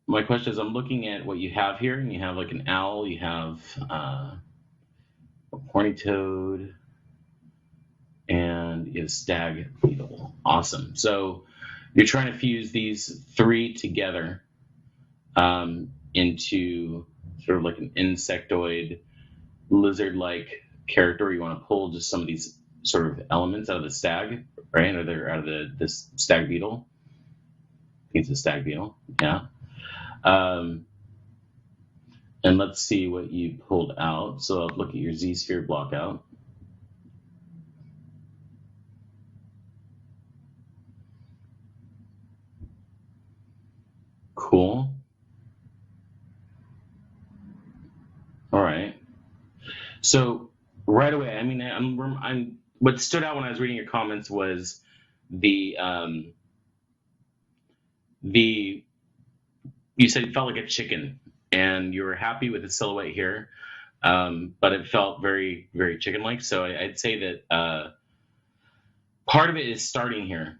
my question is, I'm looking at what you have here, and you have like an owl, you have a horny toad, and you have stag beetle. Awesome. So you're trying to fuse these three together into sort of like an insectoid, lizard-like character. You want to pull just some of these sort of elements out of the stag, right? Or they're out of this stag beetle. It's a stag beetle, yeah. Um, and let's see what you pulled out. So I'll look at your Z-sphere block out. Cool. All right. So right away, I mean, I'm what stood out when I was reading your comments was the the you said it felt like a chicken, and you were happy with the silhouette here, but it felt very very chicken-like. So I'd say that part of it is starting here.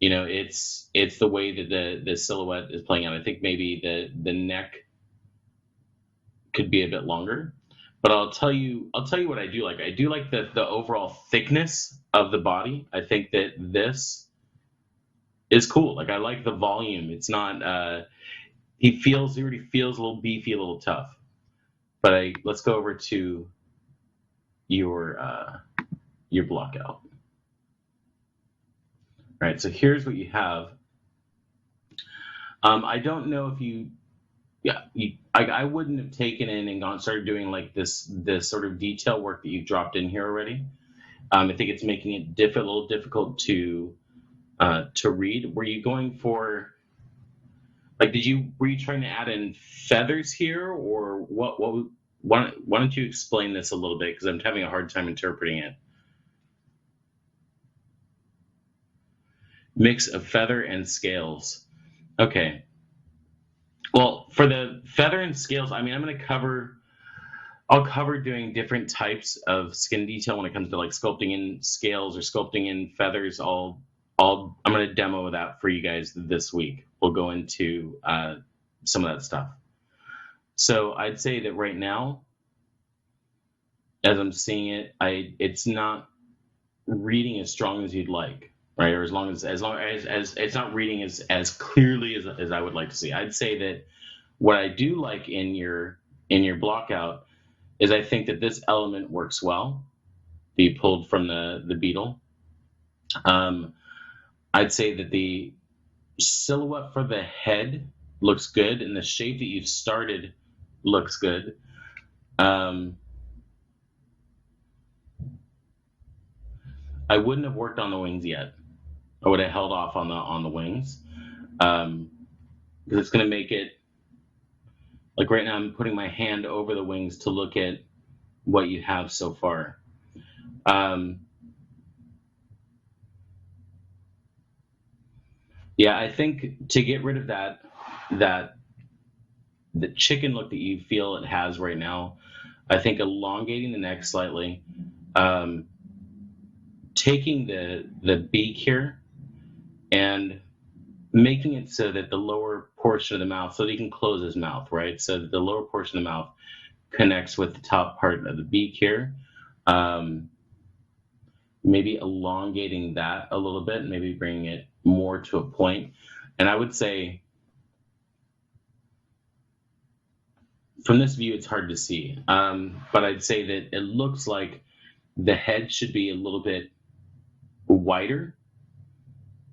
You know, it's the way that the silhouette is playing out. I think maybe the neck could be a bit longer. But I'll tell you what I do like. I do like the overall thickness of the body. I think that this is cool. Like I like the volume. It's not he already feels a little beefy, a little tough. But let's go over to your uh your block out. Right. So here's what you have. I don't know if you yeah, I wouldn't have taken in and gone started doing like this sort of detail work that you've dropped in here already. I think it's making it a little difficult to read. Were you going for like were you trying to add in feathers here, or why don't you explain this a little bit because I'm having a hard time interpreting it. Mix of feather and scales. Okay. Well, for the feather and scales, I mean, I'll cover doing different types of skin detail when it comes to like sculpting in scales or sculpting in feathers. I'm going to demo that for you guys this week. We'll go into some of that stuff. So I'd say that right now, as I'm seeing it, it's not reading as strong as you'd like, right? Or as long as it's not reading as clearly as I would like to see. I'd say that what I do like in your block out is I think that this element works well. Be pulled from the beetle. Um, I'd say that the silhouette for the head looks good, and the shape that you've started looks good. Um, I wouldn't have worked on the wings yet. I would have held off on the wings um, because it's going to make it like right now. I'm putting my hand over the wings to look at what you have so far. Um, yeah, I think to get rid of that the chicken look that you feel it has right now, I think elongating the neck slightly, um, taking the beak here and making it so that the lower portion of the mouth, so that he can close his mouth, right? So that the lower portion of the mouth connects with the top part of the beak here. Um, Maybe elongating that a little bit, maybe bringing it more to a point. And I would say from this view, it's hard to see. But I'd say that it looks like the head should be a little bit wider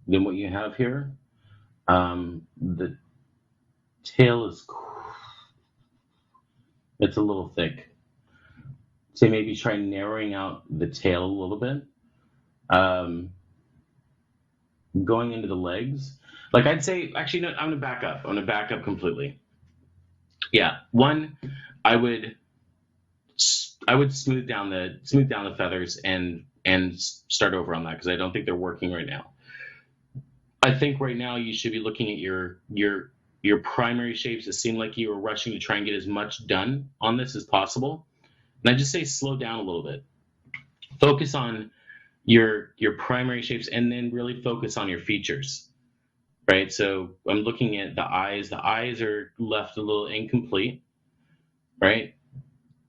than what you have here. The tail is it's a little thick. So maybe try narrowing out the tail a little bit. Um, Going into the legs, like I'd say, actually, no, I'm gonna back up. I'm gonna back up completely. Yeah, one, I would I would smooth down the feathers and start over on that because I don't think they're working right now. I think right now you should be looking at your primary shapes. It seemed like you were rushing to try and get as much done on this as possible. And I just say slow down a little bit. Focus on your primary shapes and then really focus on your features. right? So I'm looking at the eyes. The eyes are left a little incomplete, right?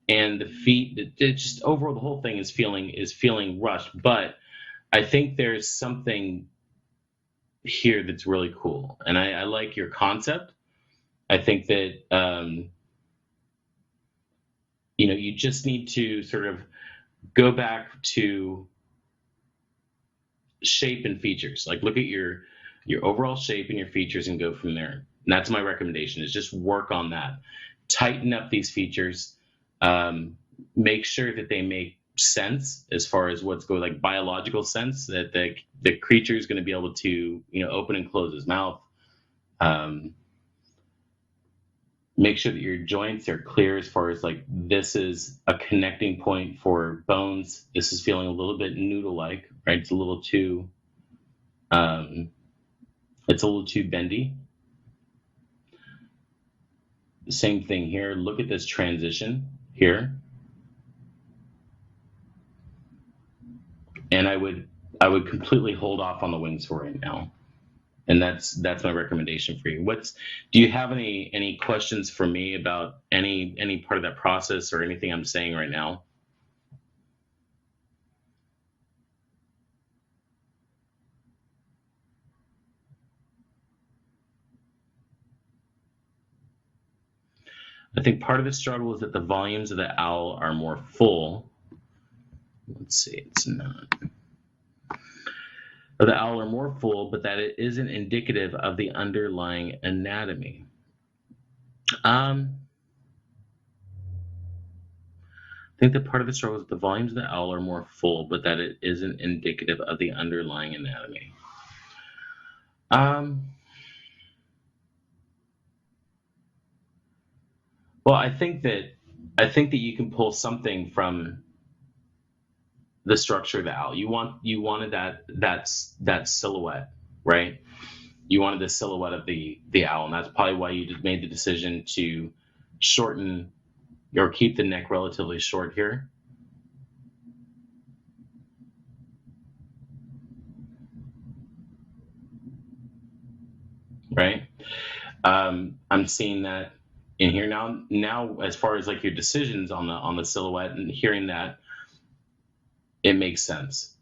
And the feet, just overall, the whole thing is feeling rushed. But I think there's something here that's really cool, and I like your concept. I think that you just need to sort of go back to shape and features. Like look at your overall shape and your features and go from there. And that's my recommendation is just work on that. Tighten up these features. Um, Make sure that they make sense as far as what's going like biological sense that the creature is going to be able to open and close his mouth. Um, Make sure that your joints are clear as far as like this is a connecting point for bones. This is feeling a little bit noodle like, right? Um, it's a little too bendy. Same thing here. Look at this transition here. And I would completely hold off on the wings for right now. And that's my recommendation for you. Do you have any questions for me about any part of that process or anything I'm saying right now? I think part of the struggle is that the volumes of the owl are more full. Let's see, it's not. Of the owl are more full, but that it isn't indicative of the underlying anatomy. Um, I think that part of the struggle is that the volumes of the owl are more full, but that it isn't indicative of the underlying anatomy. Um, well, I think that you can pull something from the structure of the owl. You wanted that silhouette, right? You wanted the silhouette of the owl, and that's probably why you just made the decision to shorten or keep the neck relatively short here, right? I'm seeing that in here now. Now, as far as like your decisions on the silhouette and hearing that, it makes sense.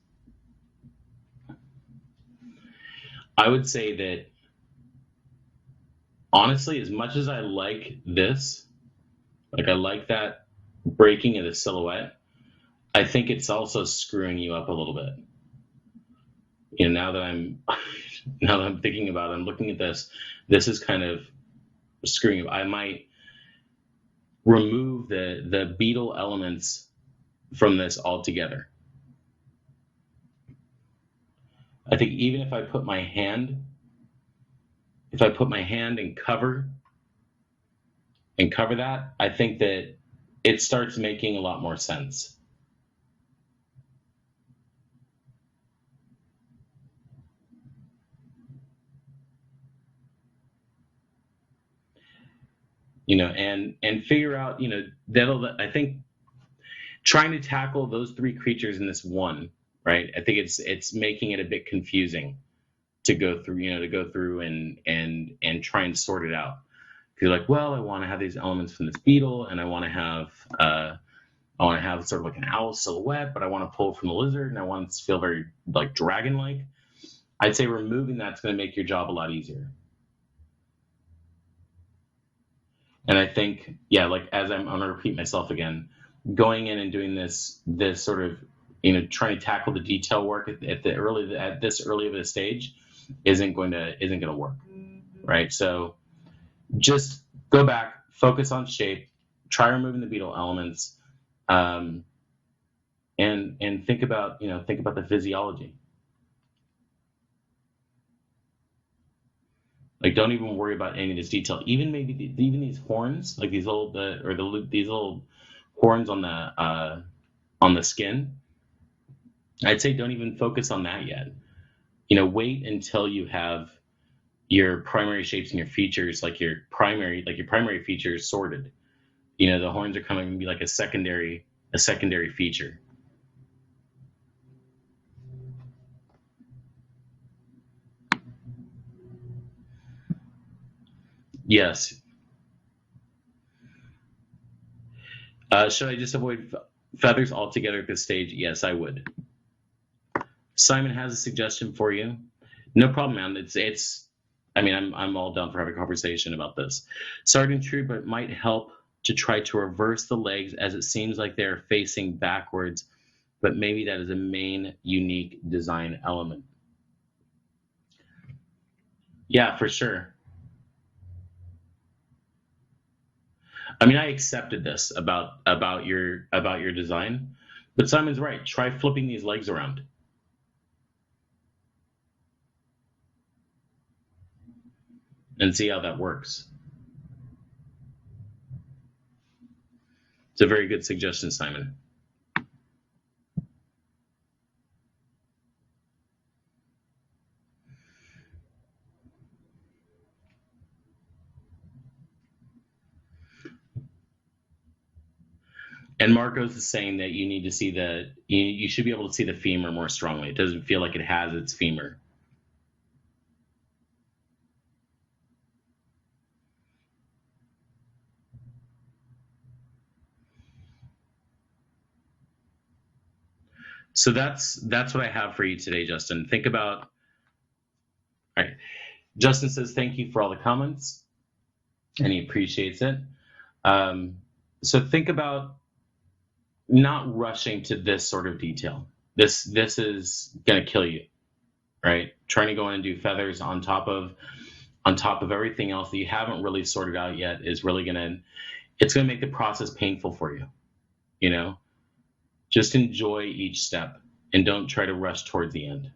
I would say that honestly, as much as I like this, like I like that breaking of the silhouette, I think it's also screwing you up a little bit. Now that I'm now that I'm thinking about it, I'm looking at this is kind of screwing up. I might remove the beetle elements from this altogether. I think even if I put my hand and cover that, I think that it starts making a lot more sense. And figure out, that'll I think trying to tackle those three creatures in this one, right? I think it's making it a bit confusing to go through and try and sort it out. 'Cause you're like, well, I want to have these elements from this beetle, and I want to have sort of like an owl silhouette, but I want to pull from the lizard, and I want it to feel very like dragon-like. I'd say removing that's going to make your job a lot easier. And I think, yeah, like as I'm gonna repeat myself again, going in and doing this sort of trying to tackle the detail work at this early of a stage isn't going to work, right? So just go back, focus on shape, try removing the beetle elements, um, and think about the physiology. Like don't even worry about any of this detail. Even maybe even these horns, like these little these little horns on the skin. I'd say don't even focus on that yet. Wait until you have your primary shapes and your features, like your primary features sorted. The horns are coming to be like a secondary feature. Yes. Should I just avoid feathers altogether at this stage? Yes, I would. Simon has a suggestion for you. No problem, man. It's. I mean, I'm all down for having a conversation about this. Starting true, but it might help to try to reverse the legs as it seems like they're facing backwards. But maybe that is a main unique design element. Yeah, for sure. I mean, I accepted this about your design, but Simon's right. Try flipping these legs around and see how that works. It's a very good suggestion, Simon. And Marcos is saying that you need to see you should be able to see the femur more strongly. It doesn't feel like it has its femur. So that's what I have for you today, Justin. Think about. All right. Justin says thank you for all the comments, and he appreciates it. Um, so think about not rushing to this sort of detail. This is gonna kill you, right? Trying to go in and do feathers on top of everything else that you haven't really sorted out yet is really gonna make the process painful for you. You know, just enjoy each step and don't try to rush towards the end.